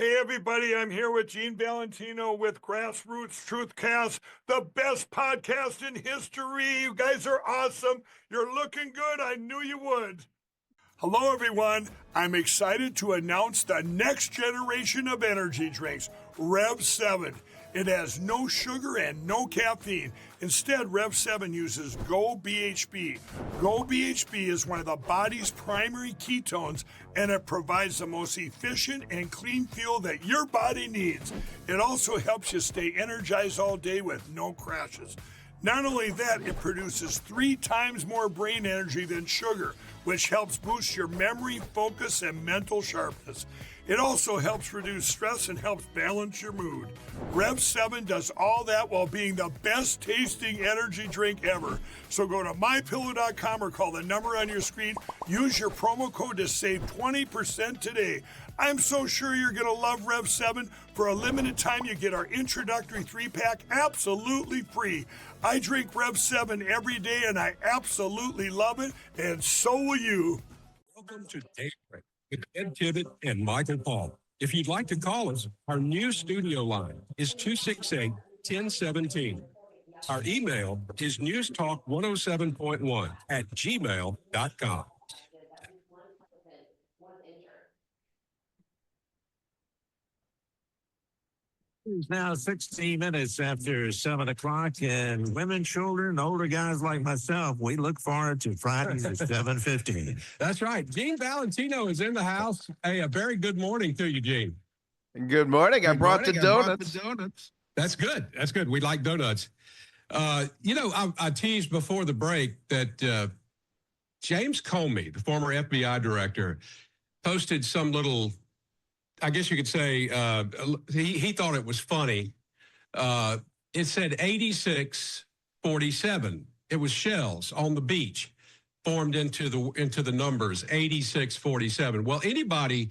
Hey everybody, I'm here with Gene Valentino with Grassroots Truthcast, the best podcast in history. You guys are awesome. You're looking good. I knew you would. Hello everyone. I'm excited to announce the next generation of energy drinks, Rev 7. It has no sugar and no caffeine. Instead, Rev 7 uses Go BHB. Go BHB is one of the body's primary ketones, and it provides the most efficient and clean fuel that your body needs. It also helps you stay energized all day with no crashes. Not only that, it produces 3 times more brain energy than sugar, which helps boost your memory, focus, and mental sharpness. It also helps reduce stress and helps balance your mood. Rev 7 does all that while being the best tasting energy drink ever. So go to mypillow.com or call the number on your screen. Use your promo code to save 20% today. I'm so sure you're going to love Rev 7. For a limited time, you get our introductory 3-pack absolutely free. I drink Rev 7 every day, and I absolutely love it, and so will you. Welcome to Daybreak with Ed Tibbett and Michael Paul. If you'd like to call us, our new studio line is 268-1017. Our email is newstalk107.1@gmail.com. It's now 16 minutes after 7 o'clock, and women, children, older guys like myself, we look forward to Fridays at 7:15. That's right. Gene Valentino is in the house. Hey, a very good morning to you, Gene. Good morning. I brought the donuts. That's good. That's good. We like donuts. I teased before the break that James Comey, the former FBI director, posted some little, I guess you could say, he thought it was funny. It said 8647. It was shells on the beach formed into the numbers 8647. Well, anybody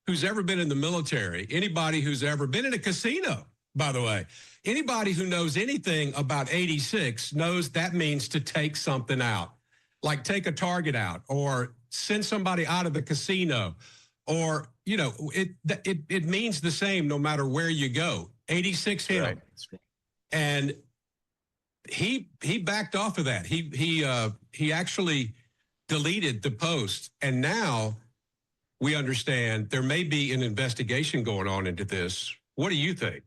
who's ever been in the military, anybody who's ever been in a casino, by the way, anybody who knows anything about 86 knows that means to take something out, like take a target out or send somebody out of the casino. Or, it means the same no matter where you go. 86 him. Right. And he backed off of that. He actually deleted the post. And now we understand there may be an investigation going on into this. What do you think?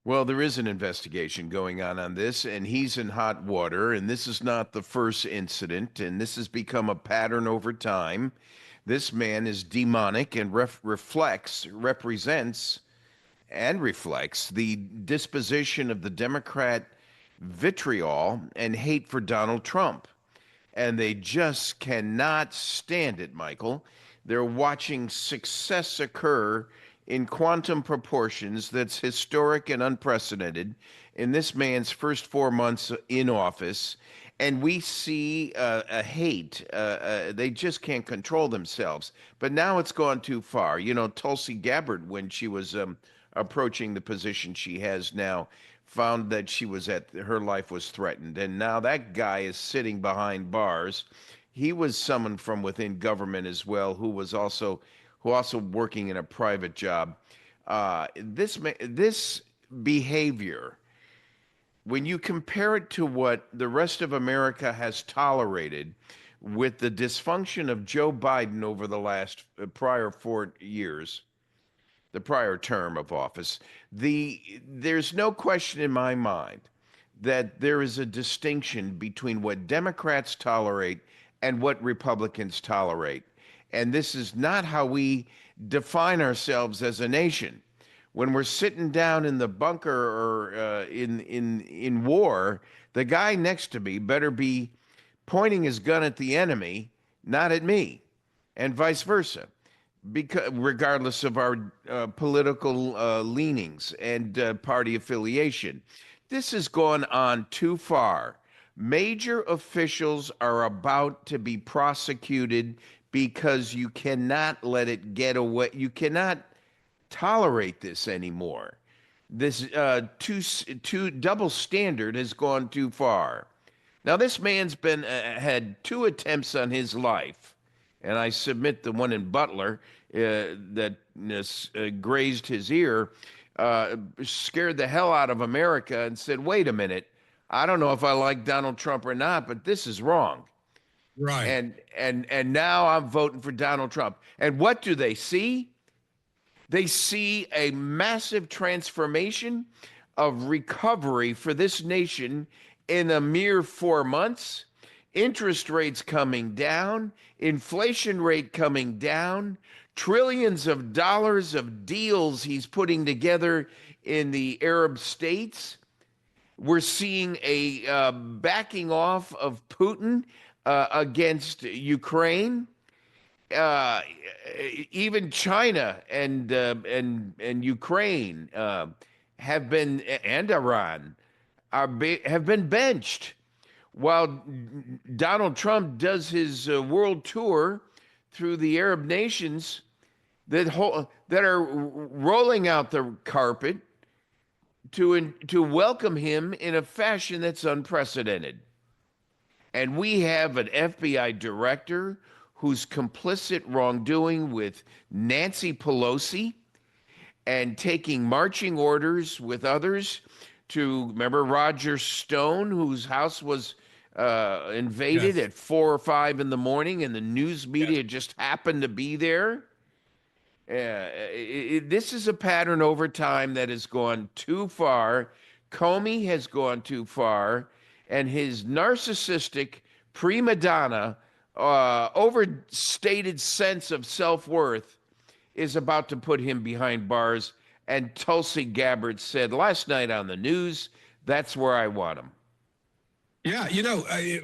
Well, there is an investigation going on this, and he's in hot water, and this is not the first incident, and this has become a pattern over time. This man is demonic and represents the disposition of the Democrat vitriol and hate for Donald Trump. And they just cannot stand it, Michael. They're watching success occur in quantum proportions that's historic and unprecedented in this man's first 4 months in office. And we see a hate. They just can't control themselves. But now it's gone too far. Tulsi Gabbard, when she was approaching the position she has now, found that her life was threatened. And now that guy is sitting behind bars. He was someone from within government as well, who also working in a private job. This behavior, when you compare it to what the rest of America has tolerated with the dysfunction of Joe Biden over the last prior 4 years, the prior term of office, there's no question in my mind that there is a distinction between what Democrats tolerate and what Republicans tolerate. And this is not how we define ourselves as a nation. When we're sitting down in the bunker or in war, the guy next to me better be pointing his gun at the enemy, not at me, and vice versa, because regardless of our political leanings and party affiliation. This has gone on too far. Major officials are about to be prosecuted because you cannot let it get away. You cannot tolerate this anymore. This double standard has gone too far. Now, this man's had 2 attempts on his life, and I submit the one in Butler that grazed his ear, scared the hell out of America and said, wait a minute, I don't know if I like Donald Trump or not, but this is wrong. Right. And now I'm voting for Donald Trump. And what do they see? They see a massive transformation of recovery for this nation in a mere 4 months. Interest rates coming down, inflation rate coming down, trillions of dollars of deals he's putting together in the Arab states. We're seeing a backing off of Putin against Ukraine. Even China and Ukraine have been, and Iran have been benched, while Donald Trump does his world tour through the Arab nations that are rolling out the carpet to welcome him in a fashion that's unprecedented. And we have an FBI director who's complicit wrongdoing with Nancy Pelosi and taking marching orders with others to, remember Roger Stone, whose house was invaded at 4 or 5 in the morning, and the news media just happened to be there. This is a pattern over time that has gone too far. Comey has gone too far, and his narcissistic prima donna, overstated sense of self-worth is about to put him behind bars. And Tulsi Gabbard said last night on the news, that's where I want him. Yeah,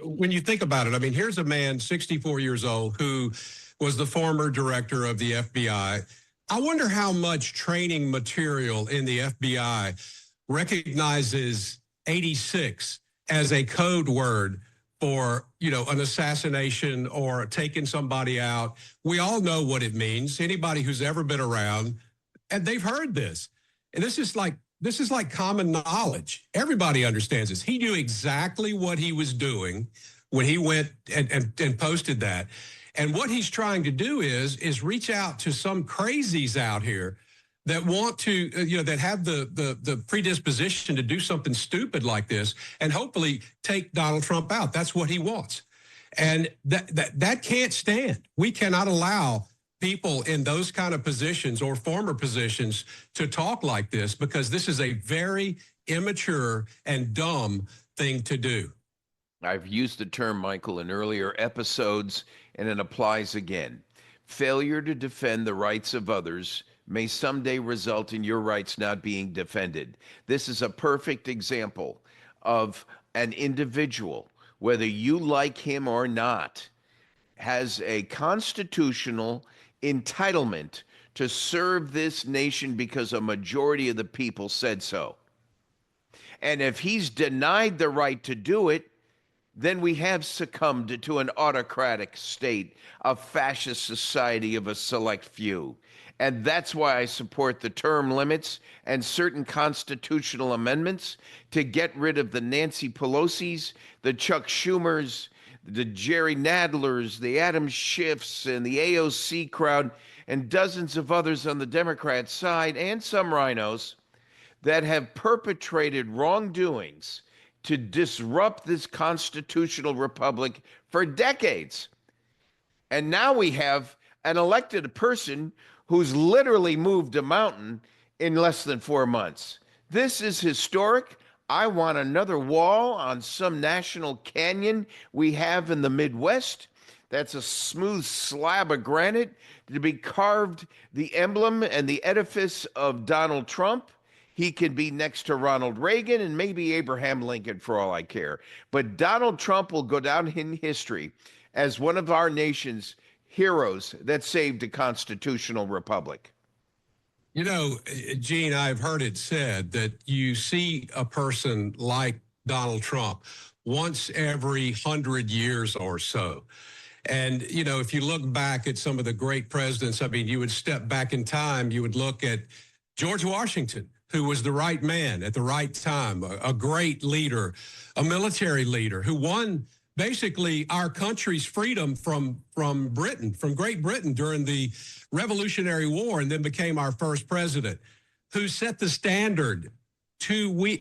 when you think about it, I mean, here's a man, 64 years old, who was the former director of the FBI. I wonder how much training material in the FBI recognizes 86 as a code word for, an assassination or taking somebody out. We all know what it means. Anybody who's ever been around, and they've heard this. And this is like common knowledge. Everybody understands this. He knew exactly what he was doing when he went and posted that. And what he's trying to do is reach out to some crazies out here that want to, that have the predisposition to do something stupid like this and hopefully take Donald Trump out. That's what he wants. And that can't stand. We cannot allow people in those kind of positions or former positions to talk like this, because this is a very immature and dumb thing to do. I've used the term, Michael, in earlier episodes, and it applies again. Failure to defend the rights of others may someday result in your rights not being defended. This is a perfect example of an individual, whether you like him or not, has a constitutional entitlement to serve this nation because a majority of the people said so. And if he's denied the right to do it, then we have succumbed to an autocratic state, a fascist society of a select few. And that's why I support the term limits and certain constitutional amendments to get rid of the Nancy Pelosi's, the Chuck Schumers, the Jerry Nadlers, the Adam Schiffs, and the AOC crowd, and dozens of others on the Democrat side, and some rhinos that have perpetrated wrongdoings to disrupt this constitutional republic for decades. And now we have an elected person who's literally moved a mountain in less than 4 months. This is historic. I want another wall on some national canyon we have in the Midwest. That's a smooth slab of granite to be carved the emblem and the edifice of Donald Trump. He can be next to Ronald Reagan and maybe Abraham Lincoln for all I care. But Donald Trump will go down in history as one of our nation's heroes that saved a constitutional republic. Gene, I've heard it said that you see a person like Donald Trump once every 100 years or so. And, if you look back at some of the great presidents, I mean, you would step back in time, you would look at George Washington, who was the right man at the right time, a great leader, a military leader who won basically our country's freedom from Britain, from Great Britain during the Revolutionary War, and then became our first president, who set the standard 2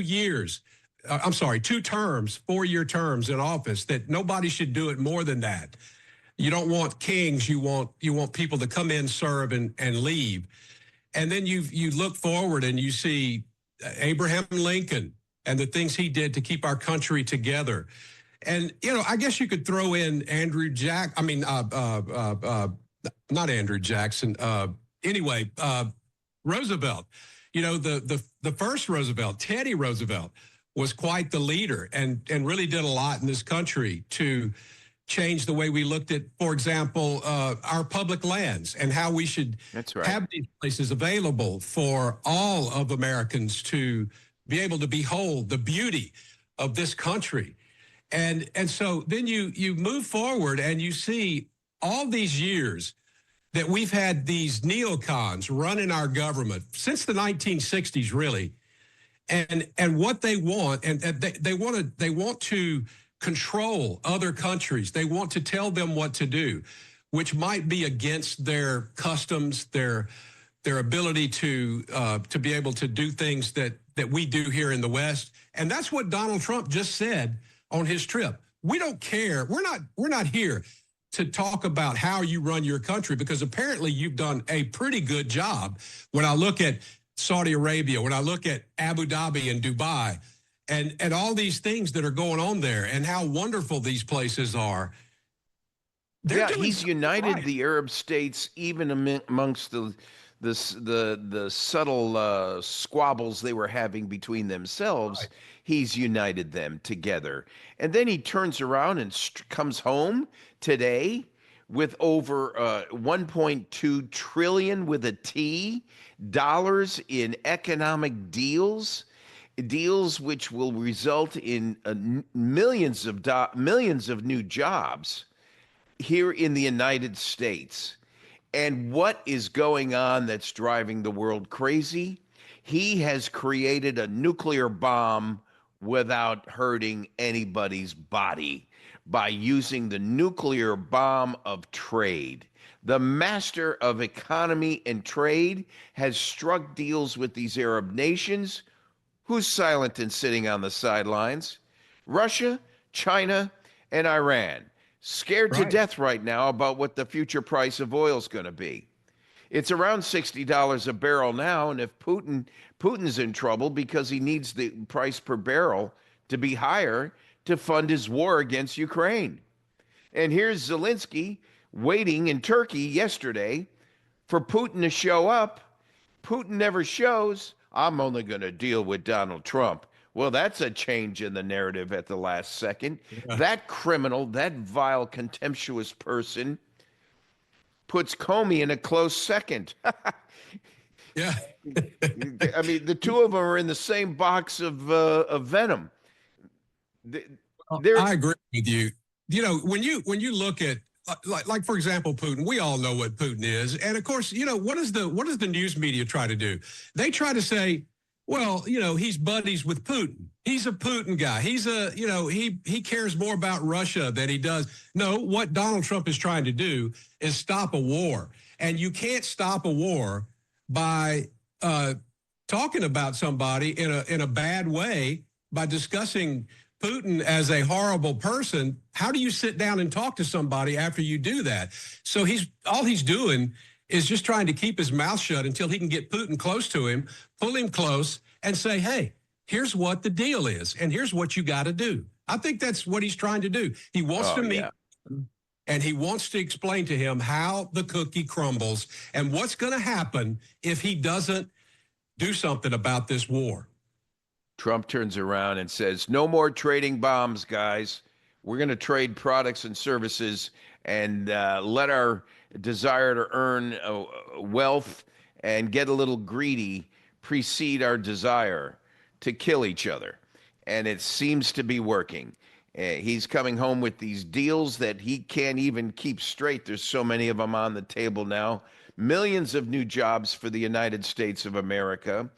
years. I'm sorry, 2 terms, 4-year terms in office, that nobody should do it more than that. You don't want kings. You want people to come in, serve, and leave. And then you look forward and you see Abraham Lincoln and the things he did to keep our country together. And, I guess you could throw in not Andrew Jackson. Anyway, Roosevelt. The first Roosevelt, Teddy Roosevelt, was quite the leader and really did a lot in this country to change the way we looked at, for example, our public lands and how we should have these places available for all of Americans to be able to behold the beauty of this country. And so then you move forward and you see all these years that we've had these neocons running our government since the 1960s, really. And what they want, and they want to control other countries. They want to tell them what to do, which might be against their customs, their ability to be able to do things that we do here in the West. And that's what Donald Trump just said on his trip. We don't care. We're not here to talk about how you run your country, because apparently you've done a pretty good job. When I look at Saudi Arabia, when I look at Abu Dhabi and Dubai, and all these things that are going on there, and how wonderful these places are. He's united the Arab states, even amongst the subtle squabbles they were having between themselves. Right. He's united them together. And then he turns around and comes home today with over 1.2 trillion with a T dollars in economic deals which will result in millions of new jobs here in the United States. And what is going on that's driving the world crazy? He has created a nuclear bomb without hurting anybody's body by using the nuclear bomb of trade. The master of economy and trade has struck deals with these Arab nations. Who's silent and sitting on the sidelines? Russia, China, and Iran. Scared to death right now about what the future price of oil is going to be. It's around $60 a barrel now, and if Putin's in trouble because he needs the price per barrel to be higher to fund his war against Ukraine. And here's Zelensky waiting in Turkey yesterday for Putin to show up. Putin never shows. I'm only going to deal with Donald Trump. Well, that's a change in the narrative at the last second. Yeah. That criminal, that vile, contemptuous person puts Comey in a close second. Yeah. I mean, the two of them are in the same box of venom. I agree with you. When you look at, like for example, Putin, we all know what Putin is. And of course, what does the news media try to do? They try to say, well, he's buddies with Putin. He's a Putin guy. He's he cares more about Russia than he does. No, what Donald Trump is trying to do is stop a war. And you can't stop a war by talking about somebody in a bad way, by discussing Putin as a horrible person. How do you sit down and talk to somebody after you do that? So all he's doing is just trying to keep his mouth shut until he can get Putin close to him, pull him close, and say, hey, here's what the deal is, and here's what you got to do. I think that's what he's trying to do. He wants to meet him, and he wants to explain to him how the cookie crumbles and what's going to happen if he doesn't do something about this war. Trump turns around and says, no more trading bombs, guys. We're going to trade products and services and let our desire to earn wealth and get a little greedy precede our desire to kill each other. And it seems to be working. He's coming home with these deals that he can't even keep straight. There's so many of them on the table now millions of new jobs for the United States of America.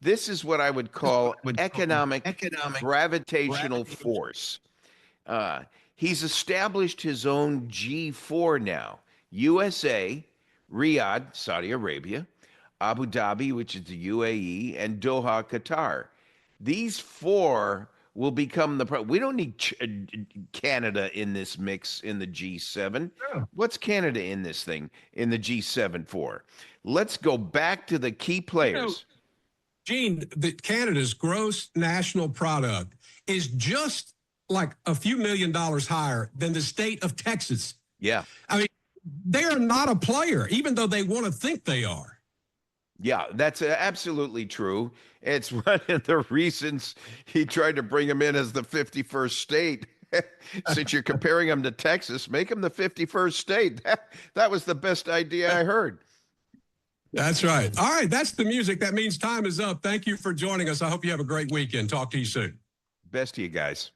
This is what I would call economic gravitational force. He's established his own G4 now. USA, Riyadh, Saudi Arabia, Abu Dhabi, which is the UAE, and Doha, Qatar. These four will become we don't need Canada in this mix in the G7. Yeah. What's Canada in this thing in the G7 for? Let's go back to the key players. Gene, Canada's gross national product is just like a few $1 million higher than the state of Texas. Yeah. I mean, they are not a player, even though they want to think they are. Yeah, that's absolutely true. It's one of the reasons he tried to bring him in as the 51st state. Since you're comparing him to Texas, make him the 51st state. That was the best idea I heard. That's right. All right, that's the music. That means time is up. Thank you for joining us. I hope you have a great weekend. Talk to you soon. Best to you guys.